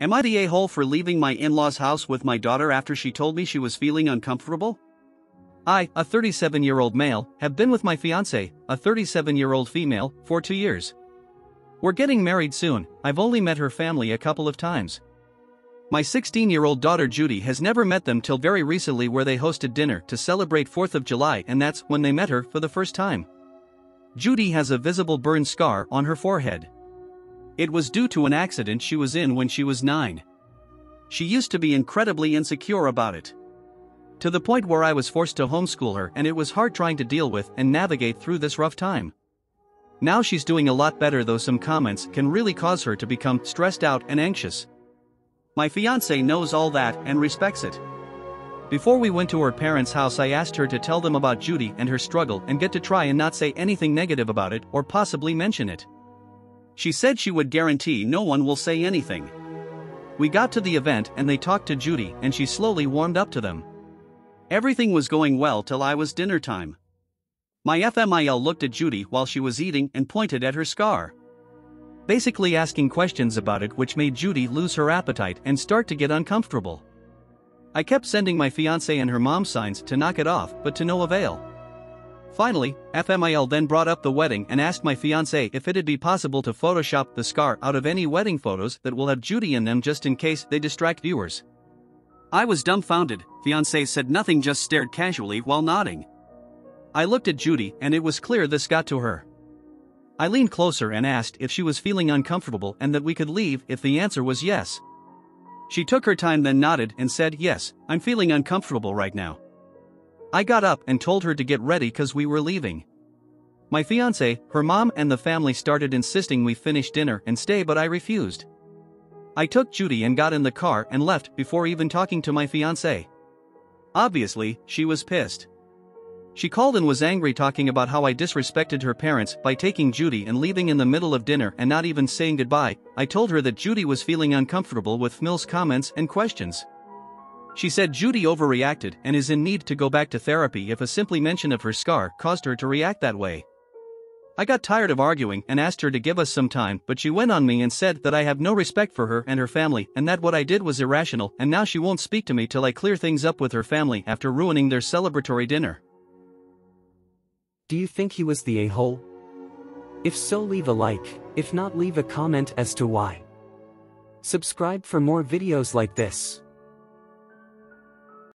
Am I the a-hole for leaving my in-laws' house with my daughter after she told me she was feeling uncomfortable? I, a 37-year-old male, have been with my fiancée, a 37-year-old female, for 2 years. We're getting married soon. I've only met her family a couple of times. My 16-year-old daughter Judy has never met them till very recently, where they hosted dinner to celebrate 4th of July, and that's when they met her for the first time. Judy has a visible burn scar on her forehead. It was due to an accident she was in when she was 9. She used to be incredibly insecure about it, to the point where I was forced to homeschool her, and it was hard trying to deal with and navigate through this rough time. Now she's doing a lot better, though some comments can really cause her to become stressed out and anxious. My fiancé knows all that and respects it. Before we went to her parents' house, I asked her to tell them about Judy and her struggle and get to try and not say anything negative about it or possibly mention it. She said she would guarantee no one will say anything. We got to the event and they talked to Judy, and she slowly warmed up to them. Everything was going well till I was dinner time. My FMIL looked at Judy while she was eating and pointed at her scar, basically asking questions about it, which made Judy lose her appetite and start to get uncomfortable. I kept sending my fiancé and her mom signs to knock it off, but to no avail. Finally, FMIL then brought up the wedding and asked my fiancé if it'd be possible to Photoshop the scar out of any wedding photos that will have Judy in them, just in case they distract viewers. I was dumbfounded. Fiancé said nothing, just stared casually while nodding. I looked at Judy and it was clear this got to her. I leaned closer and asked if she was feeling uncomfortable and that we could leave if the answer was yes. She took her time, then nodded and said, "Yes, I'm feeling uncomfortable right now." I got up and told her to get ready cause we were leaving. My fiancé, her mom and the family started insisting we finish dinner and stay, but I refused. I took Judy and got in the car and left before even talking to my fiancé. Obviously, she was pissed. She called and was angry, talking about how I disrespected her parents by taking Judy and leaving in the middle of dinner and not even saying goodbye. I told her that Judy was feeling uncomfortable with Mill's comments and questions. She said Judy overreacted and is in need to go back to therapy if a simple mention of her scar caused her to react that way. I got tired of arguing and asked her to give us some time, but she went on me and said that I have no respect for her and her family, and that what I did was irrational, and now she won't speak to me till I clear things up with her family after ruining their celebratory dinner. Do you think he was the a-hole? If so, leave a like. If not, leave a comment as to why. Subscribe for more videos like this.